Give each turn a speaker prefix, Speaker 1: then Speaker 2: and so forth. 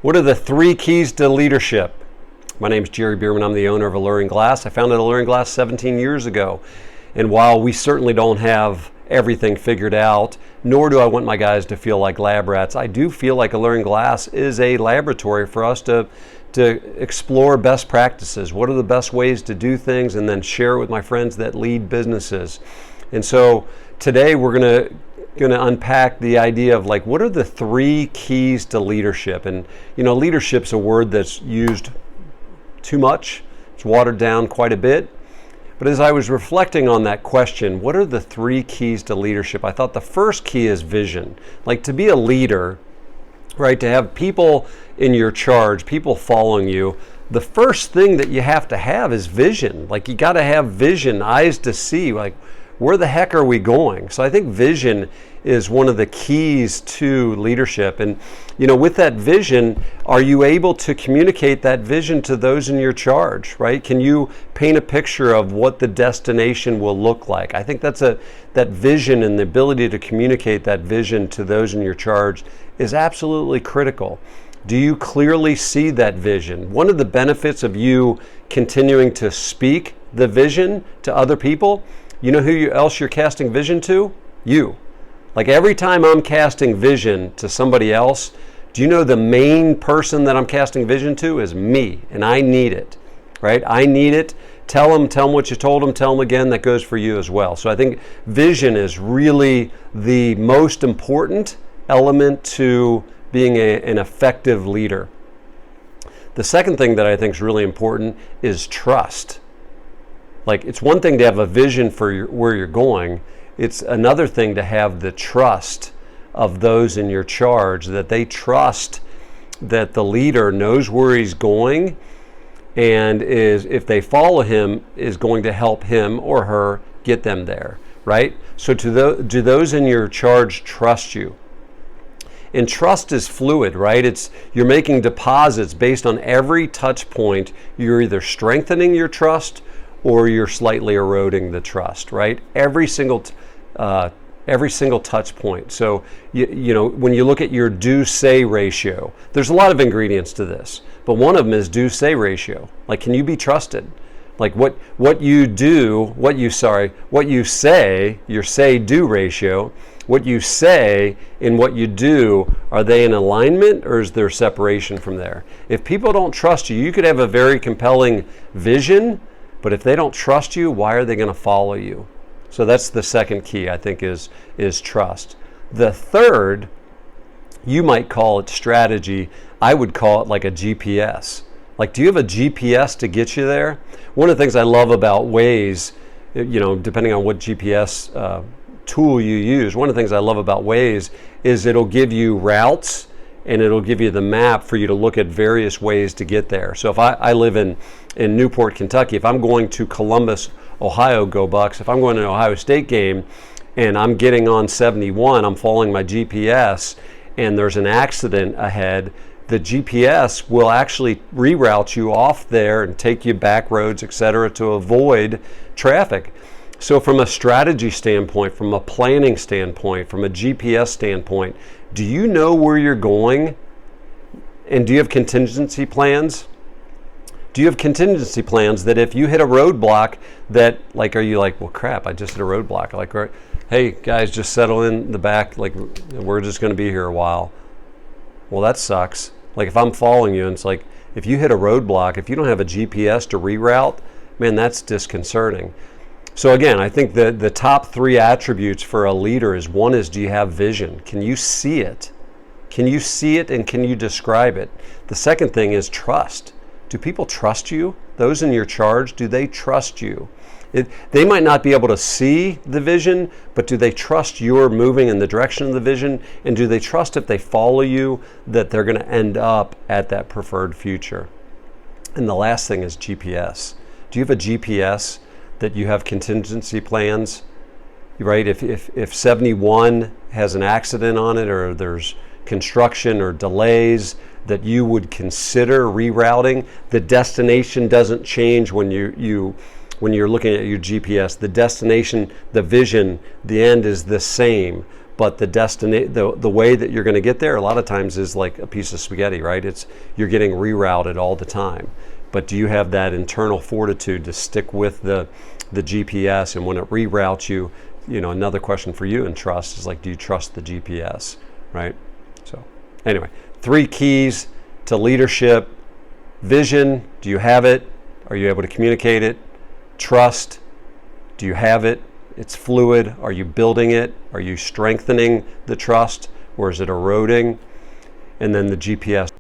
Speaker 1: What are the 3 keys to leadership? My name is Jerry Beerman. I'm the owner of Alluring Glass. I founded Alluring Glass 17 years ago. And while we certainly don't have everything figured out, nor do I want my guys to feel like lab rats, I do feel like Alluring Glass is a laboratory for us to explore best practices. What are the best ways to do things, and then share it with my friends that lead businesses. And so today we're going to unpack the idea of like, what are the 3 keys to leadership? And leadership's a word that's used too much. It's watered down quite a bit. But as I was reflecting on that question, what are the 3 keys to leadership? I thought the first key is vision. Like, to be a leader, right, to have people in your charge, people following you, the first thing that you have to have is vision. Like, you got to have vision, eyes to see, like, where the heck are we going? So I think vision is one of the keys to leadership. And, with that vision, are you able to communicate that vision to those in your charge, right? Can you paint a picture of what the destination will look like? I think that vision and the ability to communicate that vision to those in your charge is absolutely critical. Do you clearly see that vision? One of the benefits of you continuing to speak the vision to other people, you know who else you're casting vision to? You. Like, every time I'm casting vision to somebody else, do you know the main person that I'm casting vision to is me, and I need it, right? I need it. Tell them what you told them, tell them again. That goes for you as well. So I think vision is really the most important element to being an effective leader. The second thing that I think is really important is trust. Like, it's one thing to have a vision for where you're going. It's another thing to have the trust of those in your charge, that they trust that the leader knows where he's going and if they follow him, is going to help him or her get them there, right? So do those in your charge trust you? And trust is fluid, right? You're making deposits based on every touch point. You're either strengthening your trust or you're slightly eroding the trust, right? Every single touch point. So when you look at your do-say ratio, there's a lot of ingredients to this, but one of them is do-say ratio. Like, can you be trusted? Like, what you say, your say-do ratio, what you say and what you do, are they in alignment, or is there separation from there? If people don't trust you, you could have a very compelling vision, but if they don't trust you, why are they going to follow you? So that's the second key, I think, is trust. The third, you might call it strategy. I would call it like a GPS. Like, do you have a GPS to get you there? One of the things I love about Waze, depending on what GPS tool you use, one of the things I love about Waze is it'll give you routes and it'll give you the map for you to look at various ways to get there. So if I live in Newport, Kentucky, if I'm going to Columbus, Ohio, go Bucks, if I'm going to an Ohio State game and I'm getting on 71, I'm following my GPS and there's an accident ahead, the GPS will actually reroute you off there and take you back roads, etc., to avoid traffic. So from a strategy standpoint, from a planning standpoint, from a GPS standpoint, do you know where you're going? And do you have contingency plans? Do you have contingency plans that if you hit a roadblock that, like, are you like, well, crap, I just hit a roadblock. Like, hey, guys, just settle in the back. Like, we're just going to be here a while. Well, that sucks. Like, if I'm following you and it's like, if you hit a roadblock, if you don't have a GPS to reroute, man, that's disconcerting. So again, I think the top 3 attributes for a leader is, one is, do you have vision? Can you see it? Can you see it and can you describe it? The second thing is trust. Do people trust you? Those in your charge, do they trust you? They might not be able to see the vision, but do they trust you're moving in the direction of the vision? And do they trust if they follow you that they're going to end up at that preferred future? And the last thing is GPS. Do you have a GPS that you have contingency plans, right? If 71 has an accident on it, or there's construction or delays, that you would consider rerouting. The destination doesn't change when you're looking at your GPS. The destination, the vision, the end is the same, but the way that you're going to get there a lot of times is like a piece of spaghetti, right? You're getting rerouted all the time. But do you have that internal fortitude to stick with the GPS, and when it reroutes you, another question for you in trust is like, do you trust the GPS, right? So anyway, 3 keys to leadership: vision, do you have it? Are you able to communicate it? Trust, do you have it? It's fluid. Are you building it? Are you strengthening the trust, or is it eroding? And then the GPS